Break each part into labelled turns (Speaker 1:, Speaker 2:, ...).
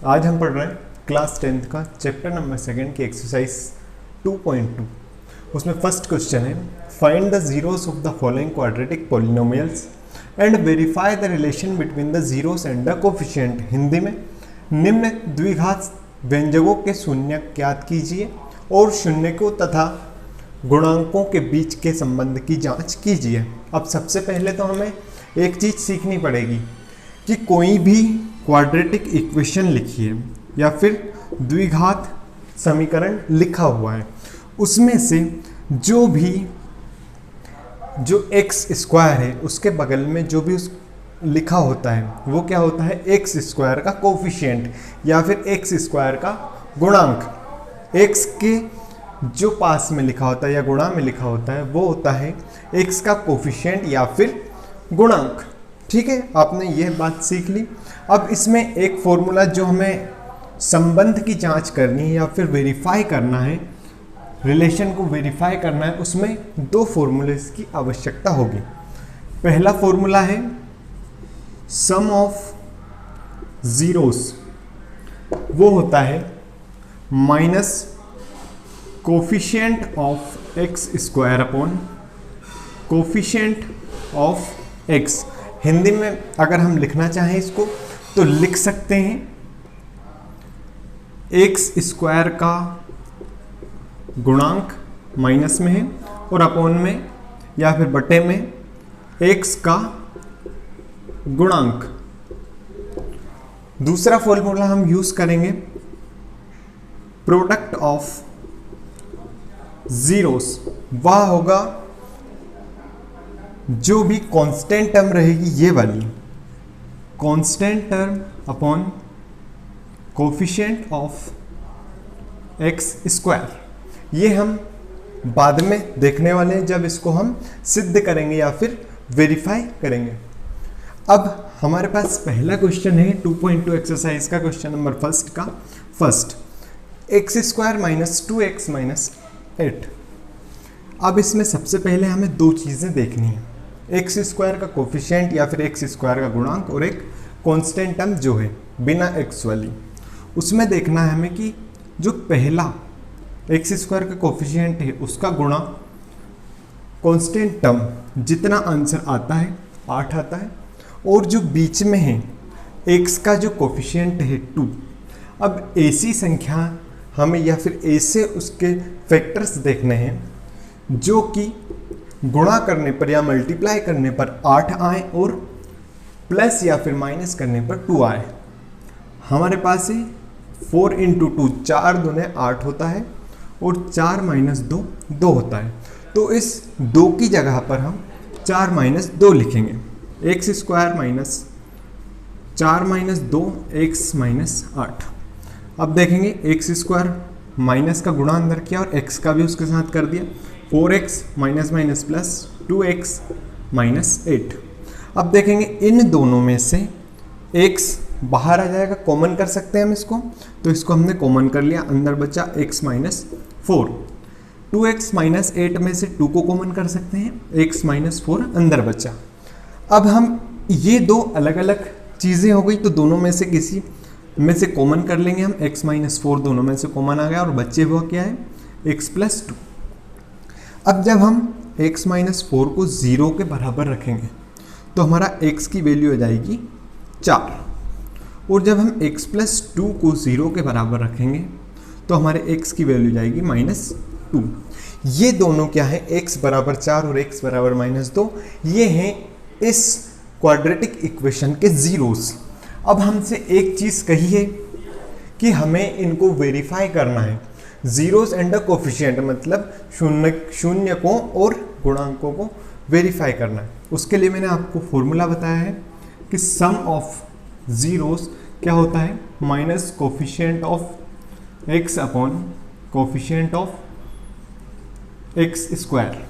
Speaker 1: आज हम पढ़ रहे हैं क्लास 10th का चैप्टर नंबर 2 की एक्सरसाइज 2.2। उसमें फर्स्ट क्वेश्चन है find the zeros of the following quadratic polynomials and verify the relation between the zeros and the coefficient. Hindi में निम्न द्विघात व्यंजकों के शून्य ज्ञात कीजिए और शून्यकों तथा गुणांकों के बीच के संबंध की जांच कीजिए। अब सबसे पहले तो हमें एक चीज़ सीखनी पड़ेगी कि कोई भी क्वाड्रेटिक इक्वेशन लिखिए या फिर द्विघात समीकरण लिखा हुआ है, उसमें से जो एक्स स्क्वायर है उसके बगल में जो भी उस लिखा होता है वो क्या होता है, एक्स स्क्वायर का कोफिशिएंट या फिर एक्स स्क्वायर का गुणांक। एक्स के जो पास में लिखा होता है या गुणा में लिखा होता है वो होता है एक्स का कोफिशिएंट या फिर गुणांक। ठीक है, आपने यह बात सीख ली। अब इसमें एक फॉर्मूला जो हमें संबंध की जांच करनी है या फिर वेरीफाई करना है, रिलेशन को वेरीफाई करना है, उसमें दो फॉर्मूलेस की आवश्यकता होगी। पहला फॉर्मूला है सम ऑफ जीरोस, वो होता है minus coefficient of x square upon coefficient of x. Hindi में अगर हम लिखना चाहें इसको तो लिख सकते हैं एक्स स्क्वायर का गुणांक माइनस में है और अपॉन में या फिर बटे में एक्स का गुणांक। दूसरा फॉर्मूला हम यूज करेंगे प्रोडक्ट ऑफ जीरोस, वह होगा जो भी कांस्टेंट टर्म रहेगी, ये वाली constant term upon coefficient of x square. ये हम बाद में देखने वाले हैं जब इसको हम सिद्ध करेंगे या फिर वेरीफाई करेंगे। अब हमारे पास पहला क्वेश्चन है 2.2 एक्सरसाइज का क्वेश्चन नंबर फर्स्ट का first, x square minus 2x minus 8। अब इसमें सबसे पहले हमें दो चीज़ें देखनी है, एक्स स्क्वायर का कोफिशिएंट या फिर एक्स स्क्वायर का गुणांक और एक कांस्टेंट टर्म जो है बिना एक्स वाली। उसमें देखना है हमें कि जो पहला एक्स स्क्वायर का कोफिशिएंट है उसका गुणा कांस्टेंट टर्म जितना आंसर आता है 8 आता है, और जो बीच में है एक्स का जो कोफिशिएंट है 2। अब ऐसी संख्या हमें या फिर ऐसे उसके फैक्टर्स देखने हैं जो कि गुणा करने पर या मल्टीप्लाई करने पर 8 आए और प्लस या फिर माइनस करने पर 2 आए। हमारे पास है 4 इंटू 2, 4 दूने 8 होता है और 4 माइनस 2 2 होता है। तो इस 2 की जगह पर हम 4 माइनस 2 लिखेंगे, x square minus 4 minus 2 x minus 8। अब देखेंगे एक्स स्क्वायर माइनस का गुणा अंदर किया और एक्स का भी उसके साथ कर दिया, 4x minus minus plus 2x minus 8। अब देखेंगे इन दोनों में से x बाहर आ जाएगा, कॉमन कर सकते हैं हम इसको, तो इसको हमने कॉमन कर लिया, अंदर बचा x माइनस 4। 2x माइनस 8 में से 2 को कॉमन कर सकते हैं, x माइनस 4 अंदर बचा। अब हम ये दो अलग अलग चीज़ें हो गई, तो दोनों में से किसी में से कॉमन कर लेंगे हम, x माइनस 4 दोनों में से कॉमन आ गया और बचे हुआ क्या है x प्लस 2। अब जब हम x माइनस 4 को 0 के बराबर रखेंगे तो हमारा x की वैल्यू हो जाएगी 4, और जब हम x प्लस 2 को 0 के बराबर रखेंगे तो हमारे x की वैल्यू जाएगी माइनस 2। ये दोनों क्या है, x बराबर 4 और x बराबर माइनस 2, ये हैं इस क्वाड्रेटिक इक्वेशन के जीरोस। अब हमसे एक चीज़ कही है कि हमें इनको वेरीफाई करना है, जीरोस एंड द कोफिशिएंट, मतलब शून्यकों और गुणांकों को वेरीफाई करना है। उसके लिए मैंने आपको फॉर्मूला बताया है कि सम ऑफ जीरोस क्या होता है, minus coefficient of x upon coefficient of x square.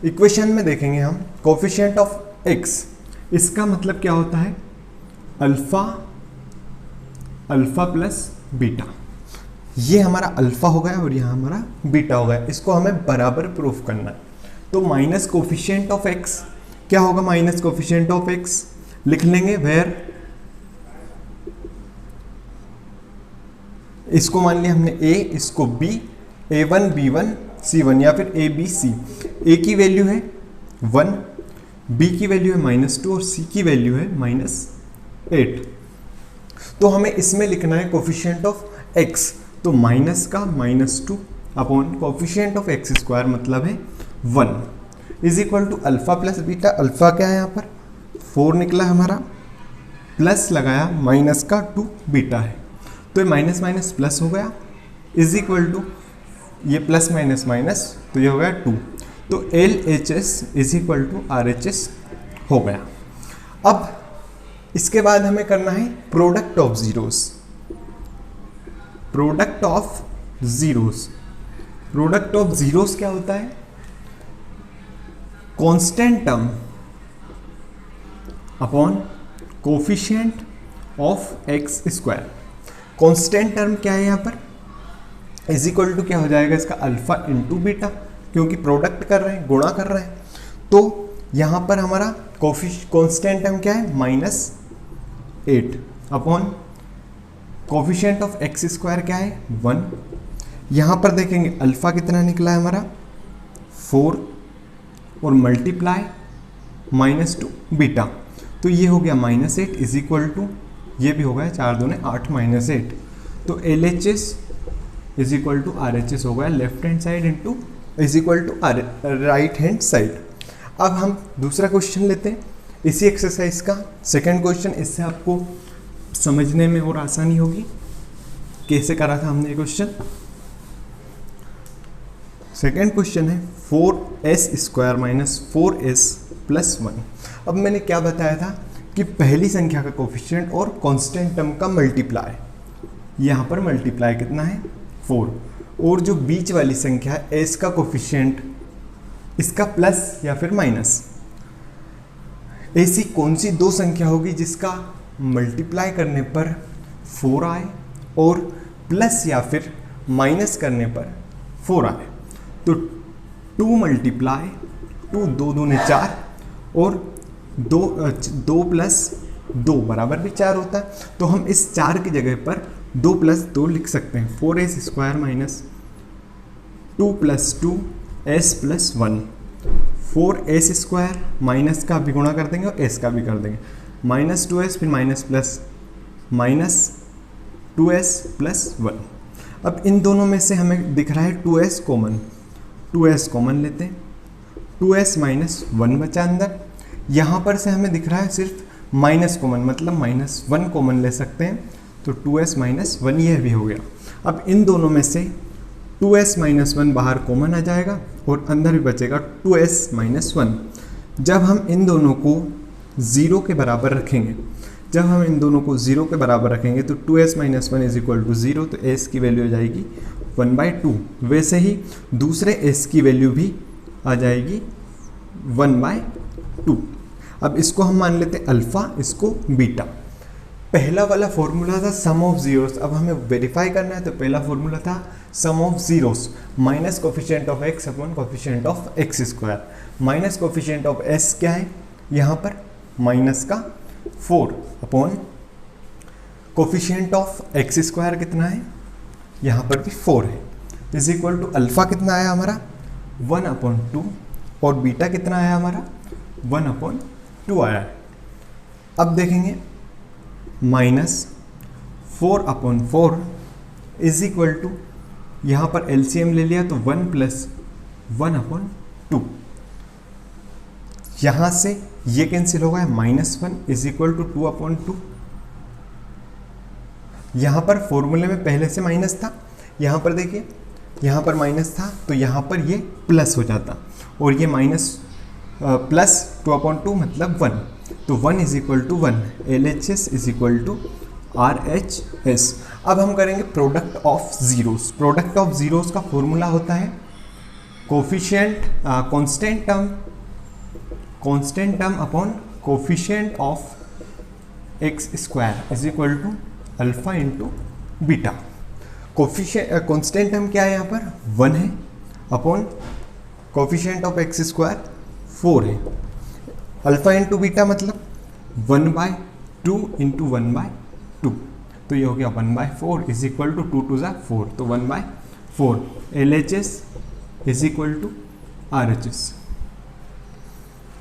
Speaker 1: Equation में देखेंगे हम कोफिशिएंट ऑफ एक्स, इसका मतलब क्या होता है अल्फा प्लस बीटा। ये हमारा अल्फा हो गया और यहाँ हमारा बीटा हो गया, इसको हमें बराबर प्रूफ करना है। तो माइनस कोफिशिएंट ऑफ एक्स क्या होगा, माइनस कोफिशिएंट ऑफ एक्स लिख लेंगे वेयर इसको मान लिया हमने a, इसको b, a1 b1 c1 या फिर a b c। a की वैल्यू है 1, b की वैल्यू है -2 और c की वैल्यू है -8। तो हमें इसमें लिखना है कोफिशिएंट ऑफ x, तो माइनस का -2 upon coefficient of x square मतलब है 1 is equal to alpha plus beta. Alpha क्या है यहाँ पर 4 निकला हमारा, प्लस लगाया माइनस का 2 बीटा है, तो ये माइनस माइनस प्लस हो गया, इज इक्वल टू ये प्लस माइनस माइनस, तो ये हो गया 2। तो LHS is equal to RHS हो गया। अब इसके बाद हमें करना है product of zeros. Product of zeros, product of zeros क्या होता है? Constant term upon coefficient of x square. Constant term क्या है यहाँ पर? इज इक्वल टू क्या हो जाएगा इसका? अल्फा इंटू बीटा, क्योंकि प्रोडक्ट कर रहे हैं, गुणा कर रहे हैं। तो यहाँ पर हमारा कांस्टेंट टर्म क्या है? -8 upon coefficient of x square क्या है? 1। यहाँ पर देखेंगे अल्फा कितना निकला है हमारा? 4 और मल्टीप्लाई -2 बीटा, तो ये हो गया -8 इज इक्वल टू, ये भी हो गया 4 दूने 8 -8। तो LHS is equal to RHS हो गया, left hand side into is equal to right hand side. अब हम दूसरा क्वेश्चन लेते हैं इसी एक्सरसाइज का, सेकंड क्वेश्चन। इससे आपको समझने में और आसानी होगी। कैसे करा था हमने ये क्वेश्चन? सेकंड क्वेश्चन है 4s square minus 4s plus 1। अब मैंने क्या बताया था कि पहली संख्या का कोफिशिएंट और कांस्टेंट टर्म का मल्टीप्लाई, यहाँ पर मल्टीप्लाई कितना है? 4, और जो बीच वाली संख्या है s का कोफिशिएंट, इसका प्लस या फिर माइनस। ऐसी कौन सी दो संख्या होगी जिसका मल्टीप्लाई करने पर 4 आए और प्लस या फिर माइनस करने पर 4 आए? तो 2 मल्टीप्लाई 2, 2 दूने 4 और 2 प्लस 2 बराबर भी 4 होता है। तो हम इस 4 की जगह पर 2 प्लस 2 लिख सकते हैं, 4s square minus 2 plus 2s plus 1। 4s square minus का भी गुणा कर देंगे और s का भी कर देंगे, -2s फिर माइनस प्लस -2s प्लस 1। अब इन दोनों में से हमें दिख रहा है 2s कॉमन, 2s कॉमन लेते हैं, 2s माइनस 1 बचा अंदर। यहाँ पर से हमें दिख रहा है सिर्फ माइनस कॉमन, मतलब -1 कॉमन ले सकते हैं, तो 2s माइनस 1 यह भी हो गया। अब इन दोनों में से 2s माइनस 1 बाहर कॉमन आ जाएगा और अंदर भी बचेगा 2s माइनस 1। जब हम इन दोनों को 0 के बराबर रखेंगे, जब हम इन दोनों को 0 के बराबर रखेंगे तो 2s minus 1 is equal to 0, तो s की वैल्यू आ जाएगी 1/2। वैसे ही दूसरे s की वैल्यू भी आ जाएगी 1/2। अब इसको हम मान लेते हैं अल्फ़ा, इसको बीटा। पहला वाला फॉर्मूला था सम ऑफ जीरोस, अब हमें वेरीफाई करना है, तो पहला फॉर्मूला था sum of zeros minus coefficient of x upon coefficient of x square. Minus coefficient of s क्या है यहाँ पर? माइनस का 4 upon coefficient of x square कितना है? यहाँ पर भी 4 है, इज इक्वल टू अल्फ़ा कितना आया हमारा? 1/2 और बीटा कितना आया हमारा? 1/2 आया है। अब देखेंगे -4/4 इज इक्वल टू, यहाँ पर LCM ले लिया तो 1 + 1/2। यहाँ से ये कैंसिल होगा, -1 इज इक्वल टू 2/2। यहाँ पर फॉर्मूले में पहले से माइनस था, यहाँ पर देखिए यहाँ पर माइनस था तो यहाँ पर ये प्लस हो जाता, और ये माइनस प्लस 2/2 मतलब 1, तो 1 is equal to 1। LHS is equal to RHS। अब हम करेंगे product of zeros. Product of zeros का फॉर्मूला होता है coefficient constant term upon coefficient of x square is equal to alpha into beta. Coefficient constant term क्या है यहाँ पर? 1 है, upon coefficient of x square 4 है। अल्फा इंटू बीटा मतलब 1/2 इंटू 1/2, तो ये हो गया 1/4 इज इक्वल टू 2 × 4, तो 1/4 LHS is equal to RHS।